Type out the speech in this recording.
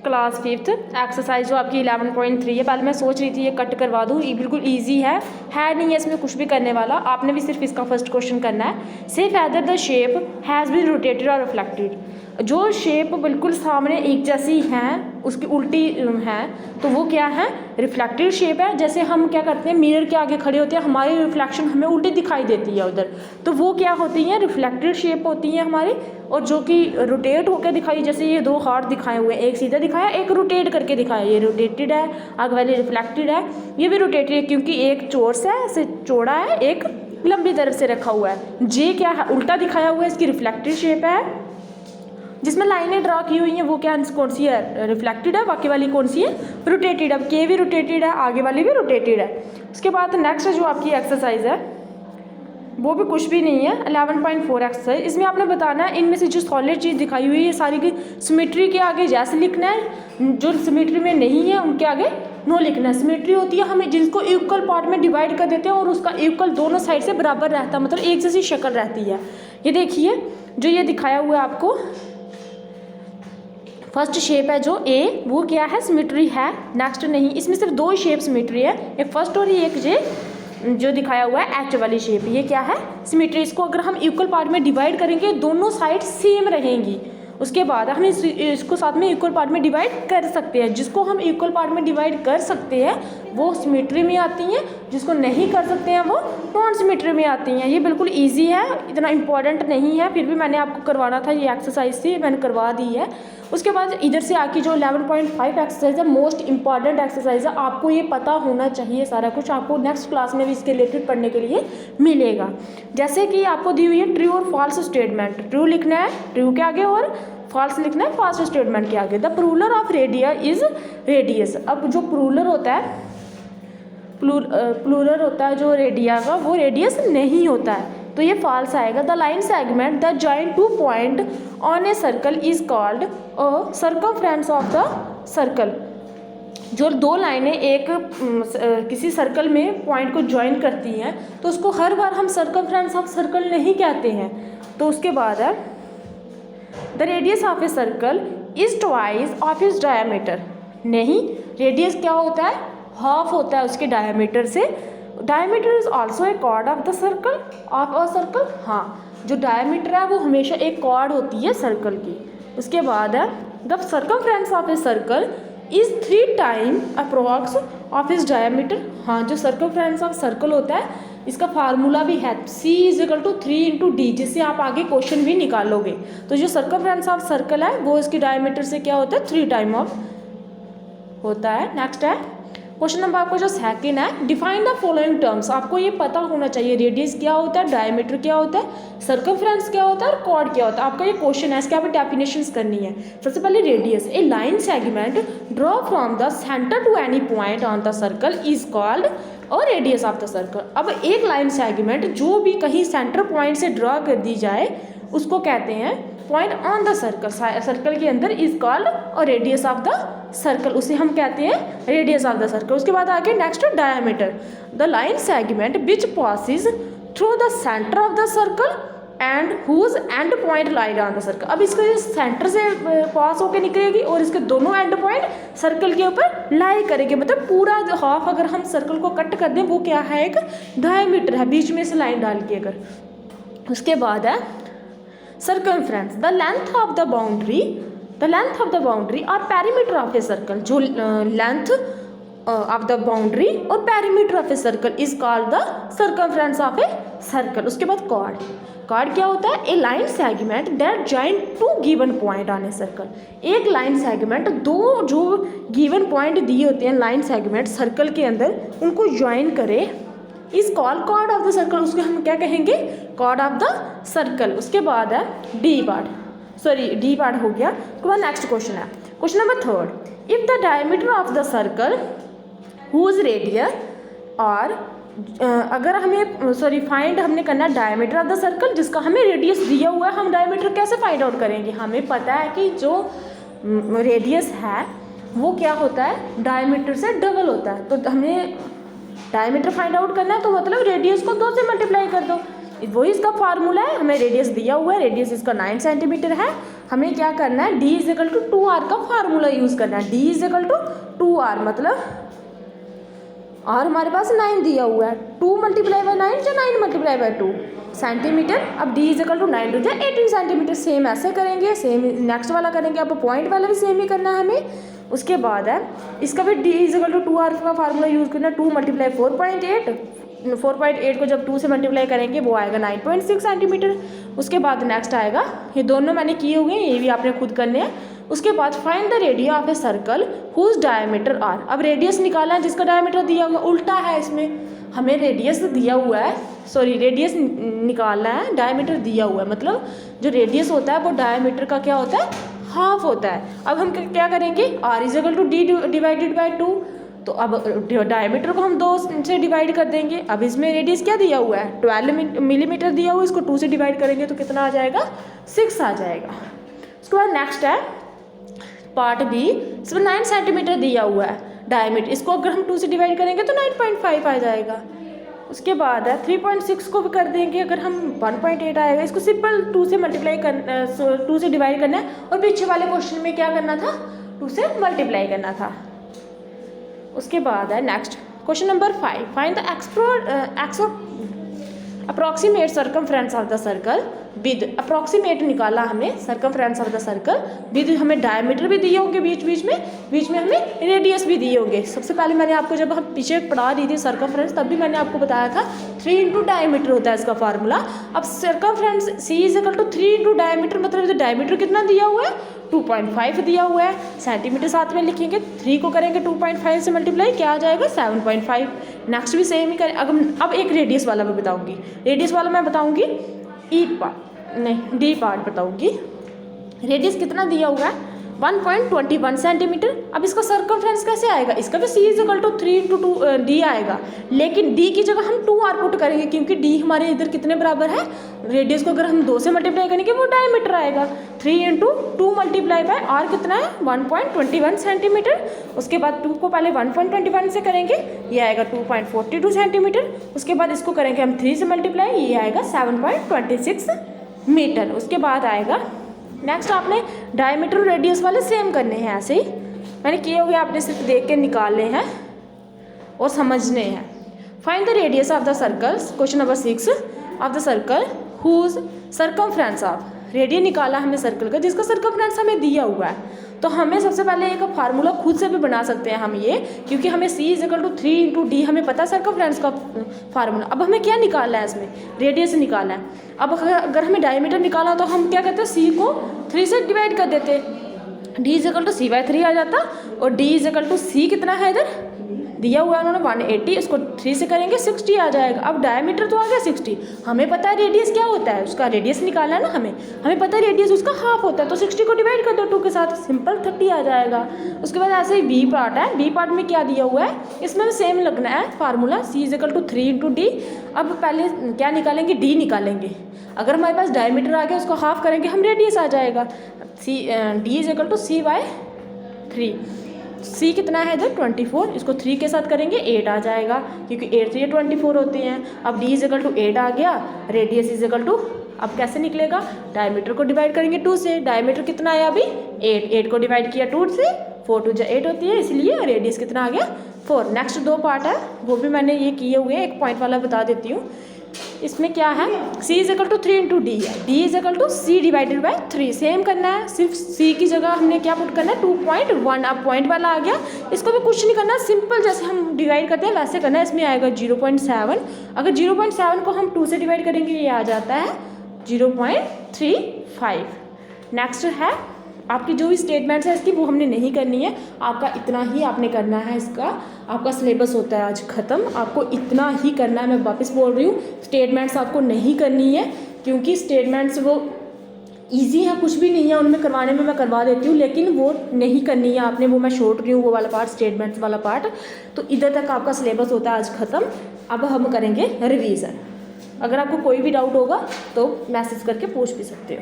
Class 5th exercise जो आपकी 11.3 है। पहले मैं सोच रही थी ये कट करवा दूँ, ये बिल्कुल इजी है नहीं है इसमें कुछ भी करने वाला। आपने भी सिर्फ इसका फर्स्ट क्वेश्चन करना है। Say whether the shape has been rotated और रिफ्लेक्टेड। जो शेप बिल्कुल सामने एक जैसी हैं उसकी उल्टी है तो वो क्या है, रिफ्लेक्टेड शेप है। जैसे हम क्या करते हैं, मिरर के आगे खड़े होते हैं, हमारी रिफ्लेक्शन हमें उल्टी दिखाई देती है उधर, तो वो क्या होती हैं, रिफ्लेक्टेड शेप होती हैं हमारी। और जो कि रोटेट होकर दिखाई, जैसे ये दो हार्ट दिखाए हुए हैं, एक सीधा दिखाया एक रोटेट करके दिखाया, ये रोटेटेड है, आगे वाली रिफ्लेक्टेड है, ये भी रोटेटेड है क्योंकि एक चोर है ऐसे चौड़ा है, एक लंबी तरफ से रखा हुआ है। जे क्या है, उल्टा दिखाया हुआ है, इसकी रिफ्लेक्टेड शेप है। जिसमें लाइनें ड्रा की हुई हैं वो क्या कौन सी है, रिफ्लेक्टेड है, बाकी वाली कौन सी है, रोटेटेड है। अब के भी रोटेटेड है, आगे वाली भी रोटेटेड है। उसके बाद नेक्स्ट जो आपकी एक्सरसाइज है वो भी कुछ भी नहीं है, 11.4 एक्सरसाइज। इसमें आपने बताना है इनमें से जो सॉलिड चीज़ दिखाई हुई है ये सारी की सिमेट्री के आगे जैसे लिखना है, जो सिमेट्री में नहीं है उनके आगे नो लिखना है। सिमेट्री होती है हमें जिसको इक्वल पार्ट में डिवाइड कर देते हैं और उसका इक्वल दोनों साइड से बराबर रहता है, मतलब एक जैसी शक्ल रहती है। ये देखिए जो ये दिखाया हुआ है आपको, फर्स्ट शेप है जो ए, वो क्या है, सिमेट्री है। नेक्स्ट नहीं, इसमें सिर्फ दो शेप सिमेट्री है, एक फर्स्ट और एक जे जो दिखाया हुआ है एच वाली शेप, ये क्या है, सिमेट्री। इसको अगर हम इक्वल पार्ट में डिवाइड करेंगे दोनों साइड सेम रहेंगी। उसके बाद हम इसको साथ में इक्वल पार्ट में डिवाइड कर सकते हैं। जिसको हम इक्वल पार्ट में डिवाइड कर सकते हैं वो सिमेट्री में आती हैं, जिसको नहीं कर सकते हैं वो नॉन सिमेट्री में आती हैं। ये बिल्कुल इजी है, इतना इम्पॉर्टेंट नहीं है, फिर भी मैंने आपको करवाना था, ये एक्सरसाइज थी मैंने करवा दी है। उसके बाद इधर से आके जो 11.5 एक्सरसाइज है, मोस्ट इंपॉर्टेंट एक्सरसाइज है, आपको ये पता होना चाहिए सारा कुछ, आपको नेक्स्ट क्लास में भी इसके रिलेटेड पढ़ने के लिए मिलेगा। जैसे कि आपको दी हुई है ट्रू और फॉल्स स्टेटमेंट, ट्रू लिखना है ट्रू के आगे और फॉल्स लिखना है फॉल्स स्टेटमेंट के आगे। The plural of radia is radius. अब जो प्लूरल होता है, प्लूरल होता है जो रेडिया का, वो रेडियस नहीं होता है, तो ये फॉल्स आएगा। The line segment the joint two point on a circle is called a circumference of the circle. जो दो लाइनें एक किसी सर्कल में पॉइंट को ज्वाइन करती हैं तो उसको हर बार हम सर्कमफ्रेंस ऑफ सर्कल नहीं कहते हैं। तो उसके बाद है the radius of a circle is twice of is diameter. नहीं, रेडियस क्या होता है, हाफ होता है उसके डायमीटर से। Diameter is also a chord of the circle of a circle. हाँ, जो डायमीटर है वो हमेशा एक कॉर्ड होती है सर्कल की। उसके बाद है the circumference of a circle is 3 time approx of is diameter. हाँ, जो सर्कमफ्रेंस ऑफ सर्कल होता है इसका फार्मूला भी है C = 3 × D, जिससे आप आगे क्वेश्चन भी निकालोगे। तो जो सर्कमफ्रेंस ऑफ सर्कल है वो इसकी डायमीटर से क्या होता है, 3 टाइम ऑफ होता है। नेक्स्ट है क्वेश्चन नंबर आपको जो सेकंड है, डिफाइन द फॉलोइंग टर्म्स। आपको ये पता होना चाहिए रेडियस क्या होता है, डायमीटर क्या होता है, सर्कमफ्रेंस क्या होता है और कॉर्ड क्या होता है। आपका ये क्वेश्चन है, इसके आप डेफिनेशंस करनी है। सबसे पहले radius, a line segment draw from the centre to any point on the circle is called और रेडियस ऑफ द सर्कल। अब एक लाइन सेगमेंट जो भी कहीं सेंटर पॉइंट से ड्रॉ कर दी जाए उसको कहते हैं point on the circle, circle के अंदर इज कॉल्ड और रेडियस ऑफ द सर्कल, उसे हम कहते हैं रेडियस ऑफ द सर्कल। उसके बाद आगे next diameter, the line segment which passes through the centre of the circle and whose end point lied on the circle. अब इसके सेंटर से पास होकर निकलेगी और इसके दोनों एंड पॉइंट सर्कल के ऊपर लाई करेंगे, मतलब पूरा हाफ अगर हम सर्कल को कट कर दें वो क्या है, एक डायमीटर है, बीच में से लाइन डाल के अगर। उसके बाद है circumference, the length of the boundary, the length of the boundary और पेरीमीटर ऑफ ए सर्कल। जो लेंथ ऑफ द बाउंड्री और perimeter of a circle is called the circumference of a circle. उसके बाद कॉर्ड, कॉर्ड क्या होता है, a line segment that join two given point on a circle. एक line segment, दो जो गिवन पॉइंट दिए होते हैं लाइन सेगमेंट सर्कल के अंदर, उनको ज्वाइन करे is called chord of the circle. उसको हम क्या कहेंगे, कॉर्ड ऑफ द सर्कल। उसके बाद है D part, sorry D part हो गया। उसके बाद नेक्स्ट क्वेश्चन है question number 3, if the diameter of the circle whose radius, और अगर हमें सॉरी फाइंड हमने करना है डायमीटर ऑफ द सर्कल जिसका हमें रेडियस दिया हुआ है, हम डायमीटर कैसे फाइंड आउट करेंगे। हमें पता है कि जो रेडियस है वो क्या होता है, डायमीटर से डबल होता है। तो हमें डायमीटर फाइंड आउट करना है तो मतलब रेडियस को 2 से मल्टीप्लाई कर दो, वही इसका फार्मूला है। हमें रेडियस दिया हुआ है, रेडियस इसका 9 सेंटीमीटर है, हमें क्या करना है, d is equal to 2r का फार्मूला यूज़ करना है। d is equal to 2r मतलब r हमारे पास 9 दिया हुआ है, 2 मल्टीप्लाई बाई 9 या 9 मल्टीप्लाई बाई 2 सेंटीमीटर। अब d is equal to 9 to 18 centimetre. Same ऐसे करेंगे, सेम नेक्स्ट वाला करेंगे। अब पॉइंट वाला भी सेम ही करना है हमें। उसके बाद है इसका भी d is equal to 2r का फार्मूला यूज़ करना है। 2 मल्टीप्लाई 4.8 को जब 2 से मल्टीप्लाई करेंगे वो आएगा 9.6 सेंटीमीटर। उसके बाद नेक्स्ट आएगा, ये दोनों मैंने किए हुए हैं, ये भी आपने खुद करने हैं। उसके बाद find the radius of a circle whose diameter are. अब रेडियस निकालना है जिसका डायमीटर दिया हुआ, उल्टा है इसमें, हमें रेडियस दिया हुआ है, सॉरी रेडियस निकालना है, डायमीटर दिया हुआ है। मतलब जो रेडियस होता है वो डायमीटर का क्या होता है, हाफ होता है। अब हम क्या करेंगे, R is equal to D divided by 2, तो अब डायमीटर को हम 2 से डिवाइड कर देंगे। अब इसमें रेडियस क्या दिया हुआ है, 12 मिलीमीटर दिया हुआ है, इसको 2 से डिवाइड करेंगे तो कितना आ जाएगा, 6 आ जाएगा। उसके बाद नेक्स्ट है पार्ट बी, इसमें 9 सेंटीमीटर दिया हुआ है डायमीटर, इसको अगर हम 2 से डिवाइड करेंगे तो 9.5 आ जाएगा। उसके बाद है 3.6 को भी कर देंगे, अगर हम 1.8 आएगा। इसको सिंपल 2 से मल्टीप्लाई करना, 2 से डिवाइड करना है, और पीछे वाले क्वेश्चन में क्या करना था, 2 से मल्टीप्लाई करना था। उसके बाद है next question number 5, find the approximate circumference of the circle with. Approximate निकाला हमें circumference of the circle with, हमें डायमीटर भी दिए होंगे बीच में हमें रेडियस भी दिए होंगे। सबसे पहले मैंने आपको, जब हम पीछे पढ़ा रही थी सर्कमफ्रेंस, तब भी मैंने आपको बताया था 3 इंटू डायमीटर होता है इसका फार्मूला। अब circumference c is equal to 3 into diameter, मतलब डायमीटर कितना दिया हुआ है, 2.5 दिया हुआ है। सेंटीमीटर साथ में लिखेंगे, 3 को करेंगे 2.5 से मल्टीप्लाई, क्या आ जाएगा 7.5। नेक्स्ट भी सेम ही करें। अब एक रेडियस वाला मैं बताऊंगी, रेडियस वाला मैं बताऊंगी डी पार्ट बताऊंगी। रेडियस कितना दिया हुआ है, 1.21 सेंटीमीटर। अब इसका सर्कमफ्रेंस कैसे आएगा, इसका भी c is equal to 3 into 2 d आएगा, लेकिन d की जगह हम 2r पुट करेंगे, क्योंकि d हमारे इधर कितने बराबर है, रेडियस को अगर हम 2 से मल्टीप्लाई करेंगे वो डायमीटर आएगा। 3 इंटू 2 मल्टीप्लाई बाय r कितना है, 1.21 सेंटीमीटर। उसके बाद 2 को पहले 1.21 से करेंगे, ये आएगा 2.42 सेंटीमीटर। उसके बाद इसको करेंगे हम 3 से मल्टीप्लाई, ये आएगा 7.26 मीटर। उसके बाद आएगा नेक्स्ट, आपने डायमीटर और रेडियस वाले सेम करने हैं, ऐसे ही मैंने किए हुए, आपने सिर्फ देख के निकालने हैं और समझने हैं। Find the radius of the circles, question number 6 of the circle whose circumference of. Radius निकाला हमें सर्कल का जिसका सर्कमफ्रेंस हमें दिया हुआ है। तो हमें सबसे पहले एक फार्मूला खुद से भी बना सकते हैं हम ये, क्योंकि हमें c is equal to 3 into D हमें पता है सर्कमफ्रेंस का फार्मूला। अब हमें क्या निकालना है, इसमें रेडियस निकालना है। अब अगर हमें डायमीटर निकालना तो हम क्या करते हैं, c को 3 से डिवाइड कर देते, d is equal to c/3 आ जाता, और d is equal to c कितना है इधर दिया हुआ है उन्होंने 180, इसको 3 से करेंगे 60 आ जाएगा। अब डायमीटर तो आ गया 60, हमें पता है रेडियस क्या होता है, उसका रेडियस निकालना है ना हमें पता है रेडियस उसका हाफ होता है, तो 60 को डिवाइड कर दो 2 के साथ, सिंपल 30 आ जाएगा। उसके बाद ऐसे ही बी पार्ट है, बी पार्ट में क्या दिया हुआ है, इसमें भी सेम लगना है formula, c is equal to 3 into D. अब पहले क्या निकालेंगे, d निकालेंगे। अगर हमारे पास डायमीटर आ गया उसको हाफ करेंगे हम, रेडियस आ जाएगा, d is equal to c/3। c कितना है इधर 24, इसको 3 के साथ करेंगे 8 आ जाएगा, क्योंकि 8 से 24 होते हैं। अब d इज इक्वल टू 8 आ गया, रेडियस इज इक्वल टू, अब कैसे निकलेगा, डायमीटर को डिवाइड करेंगे 2 से, डायमीटर कितना आया अभी 8 को डिवाइड किया 2 से, 4 2 8 होती है, इसलिए रेडियस कितना आ गया 4। नेक्स्ट 2 पार्ट है वो भी मैंने ये किए हुए हैं, एक पॉइंट वाला बता देती हूँ। इसमें क्या है, c is equal to 3 into D है, d is equal to c divided by 3, same करना है, सिर्फ c की जगह हमने क्या पुट करना है 2.1। अब पॉइंट वाला आ गया, इसको भी कुछ नहीं करना, सिंपल जैसे हम डिवाइड करते हैं वैसे करना है। इसमें आएगा 0.7, अगर 0.7 को हम 2 से डिवाइड करेंगे ये आ जाता है 0.35। नेक्स्ट है आपकी जो भी स्टेटमेंट्स है इसकी वो हमने नहीं करनी है, आपका इतना ही आपने करना है। इसका आपका सिलेबस होता है आज ख़त्म, आपको इतना ही करना है। मैं वापस बोल रही हूँ, स्टेटमेंट्स आपको नहीं करनी है, क्योंकि स्टेटमेंट्स वो इजी है, कुछ भी नहीं है उनमें, करवाने में मैं करवा देती हूँ, लेकिन वो नहीं करनी है आपने, वो मैं छोड़ रही हूँ वो वाला पार्ट, स्टेटमेंट्स वाला पार्ट। तो इधर तक आपका सिलेबस होता है आज ख़त्म। अब हम करेंगे रिवीज़न। अगर आपको कोई भी डाउट होगा तो मैसेज करके पूछ भी सकते हो।